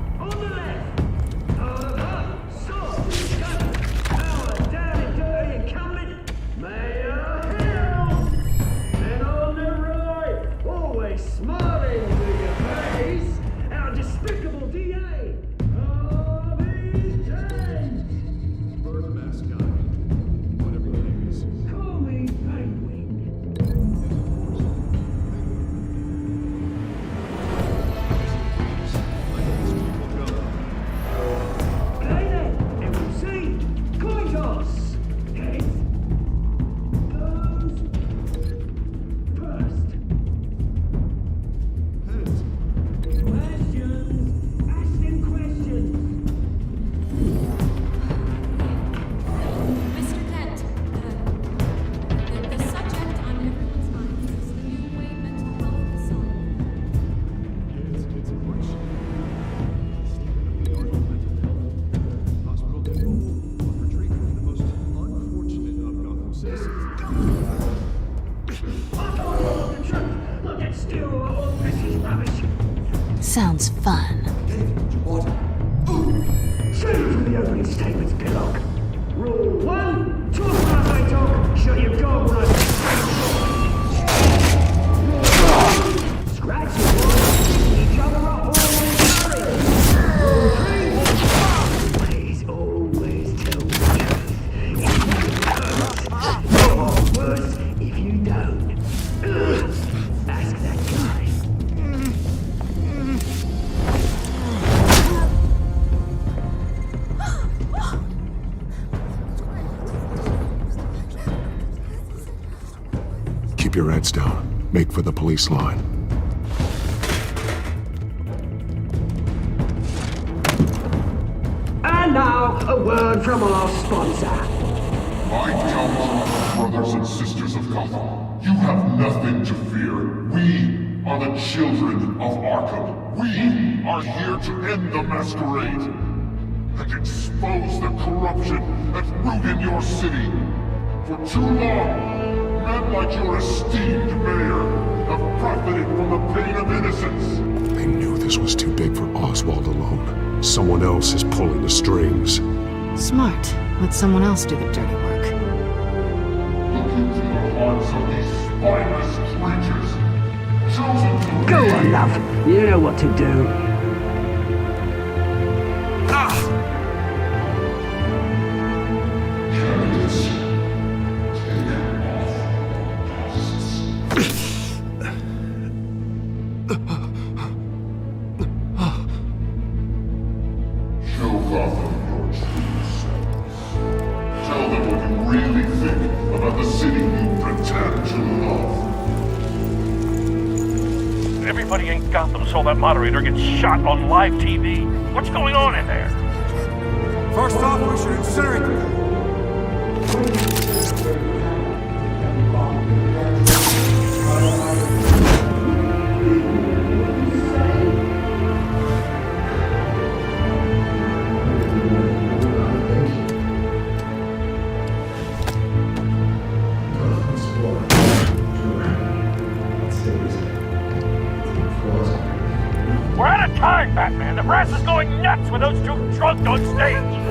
Sounds fun. Straight into the opening statements, Pillock. Rule 1, talk when I say talk, shut your gob when I say scratch your voice, each other up, always tell the truth. If you hurt, or worse, if you don't. Ask that guy. Keep your heads down. Make for the police line. And now, a word from our sponsor. My council, brothers and sisters of Gotham, you have nothing to fear. We are the children of Arkham. We are here to end the masquerade and expose the corruption that ruined your city. For too long, men like your esteemed mayor have profited from the pain of innocence. They knew this was too big for Oswald alone. Someone else is pulling the strings. Smart. Let someone else do the dirty work. Look into the hearts of these spineless creatures, chosen to Go lead. on, love. You know what to do. Candidates, take off masks. Show Gotham your true selves. Tell them what you really think about the city you pretend to love. Everybody in Gotham saw that moderator get shot on live TV. What's going on in there? First off, we should incinerate them. We're out of time, Batman. The brass is going nuts with those two drunk on stage.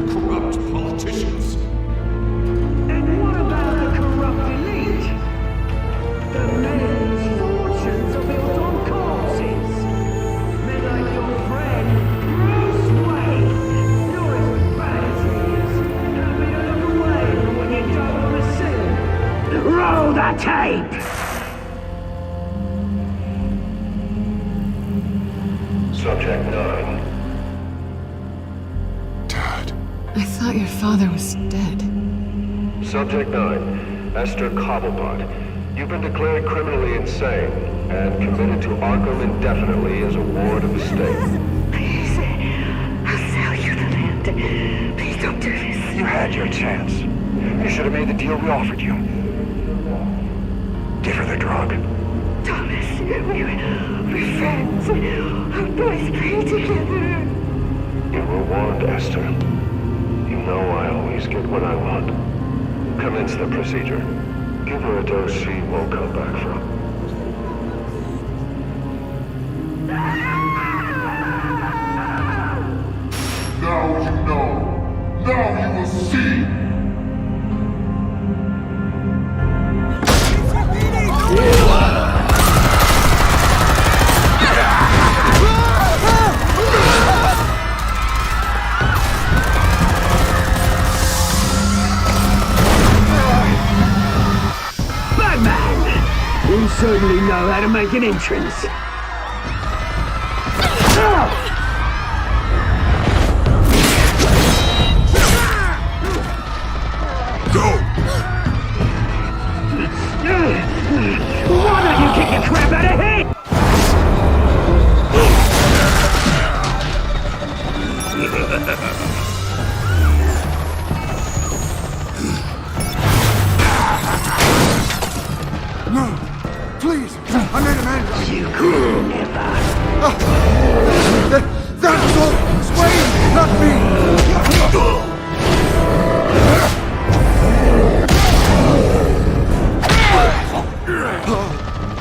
Corrupt politicians. And what about the corrupt elite? The men's fortunes are built on corpses. Men like your friend, Bruce Wayne. You're as bad as he is. Happy to look away from when you don't want to see. Roll the tape! Subject 9. I thought your father was dead. Subject 9, Esther Cobblepot. You've been declared criminally insane and committed to Arkham indefinitely as a ward of the state. Please, I'll sell you the land. Please don't do this. You had your chance. You should have made the deal we offered you. Give her the drug. Thomas, we're friends. Our boys play together. You were warned, Esther. You know I always get what I want. Commence the procedure. Give her a dose she won't come back from. Now you know. Now you will see. Batman! You certainly know how to make an entrance. Why don't you kick the crap out of here? No, please, I made him angry. You could never. That was all Swain, not me.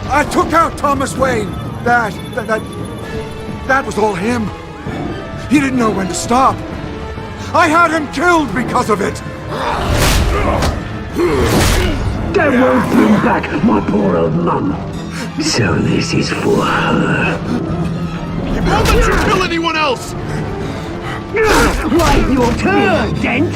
I took out Thomas Wayne. That was all him. He didn't know when to stop. I had him killed because of it. That won't bring back my poor old mum. So this is for her. I'll let you kill anyone else! Wait your turn, Dent!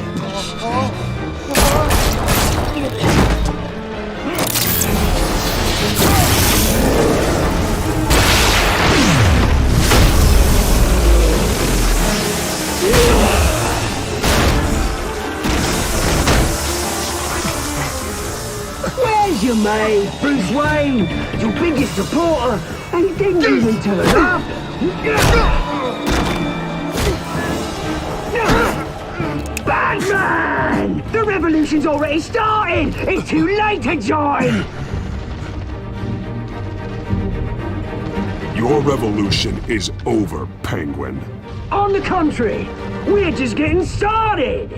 you, mate. Bruce Wayne, your biggest supporter, and he didn't even turn up. Batman! The revolution's already started! It's too late to join! Your revolution is over, Penguin. On the contrary, we're just getting started!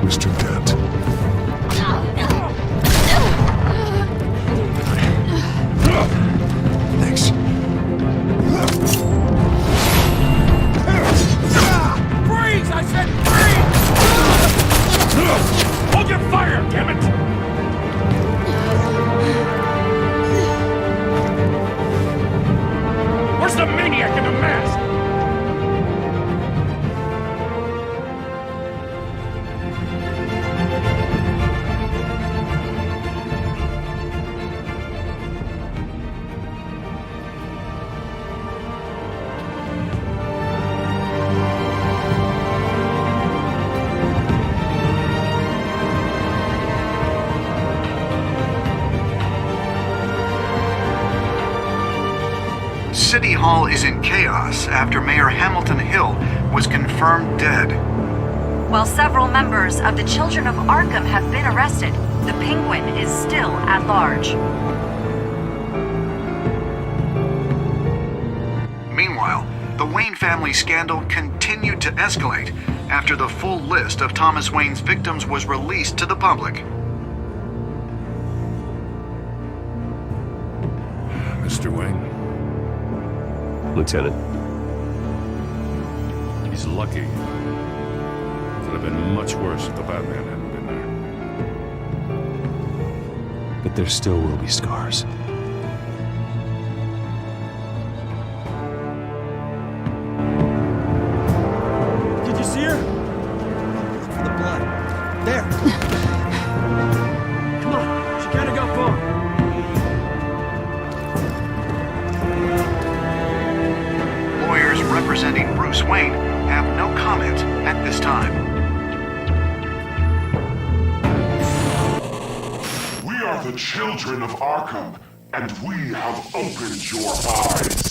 Mr. Dent. Thanks. Freeze! I said freeze! Hold your fire, damn it! Where's the maniac in the mask? City Hall is in chaos after Mayor Hamilton Hill was confirmed dead. While several members of the Children of Arkham have been arrested, the Penguin is still at large. Meanwhile, the Wayne family scandal continued to escalate after the full list of Thomas Wayne's victims was released to the public. Mr. Wayne. Lieutenant. He's lucky. Could have been much worse if the Batman hadn't been there. But there still will be scars. Did you see her? Look for the blood. There. Come on, she can't go far. Lawyers representing Bruce Wayne have no comment at this time. We are the children of Arkham, and we have opened your eyes.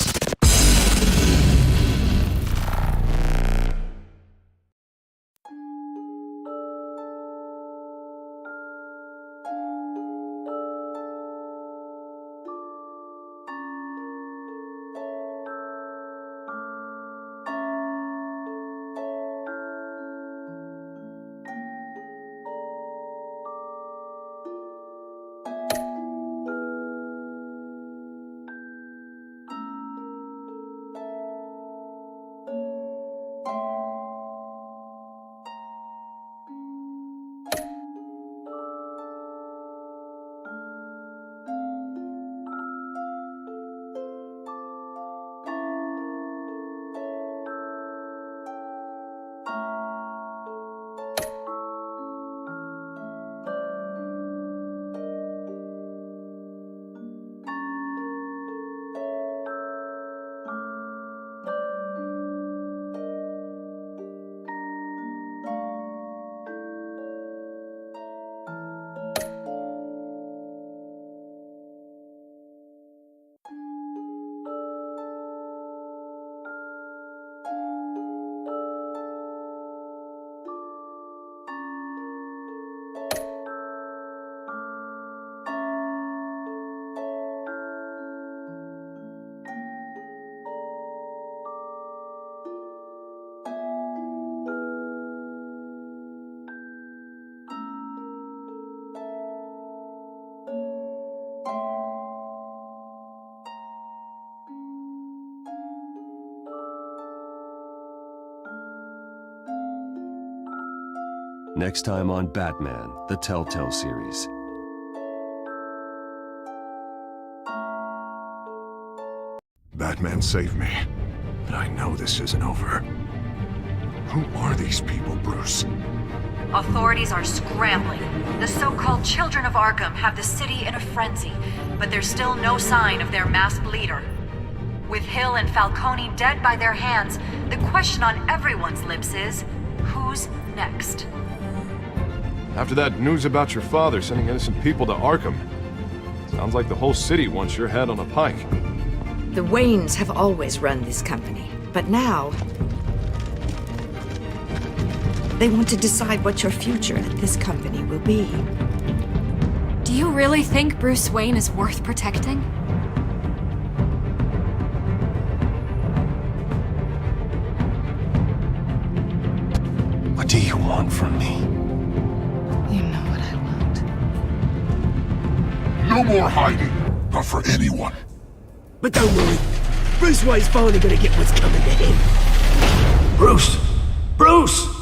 Next time on Batman, the Telltale series. Batman save me. But I know this isn't over. Who are these people, Bruce? Authorities are scrambling. The so-called Children of Arkham have the city in a frenzy, but there's still no sign of their masked leader. With Hill and Falcone dead by their hands, the question on everyone's lips is, who's next? After that news about your father sending innocent people to Arkham, sounds like the whole city wants your head on a pike. The Waynes have always run this company, but now they want to decide what your future at this company will be. Do you really think Bruce Wayne is worth protecting? What do you want from me? You know what I want. No more hiding, not for anyone. But don't worry, Bruce Wayne's finally gonna get what's coming to him. Bruce! Bruce!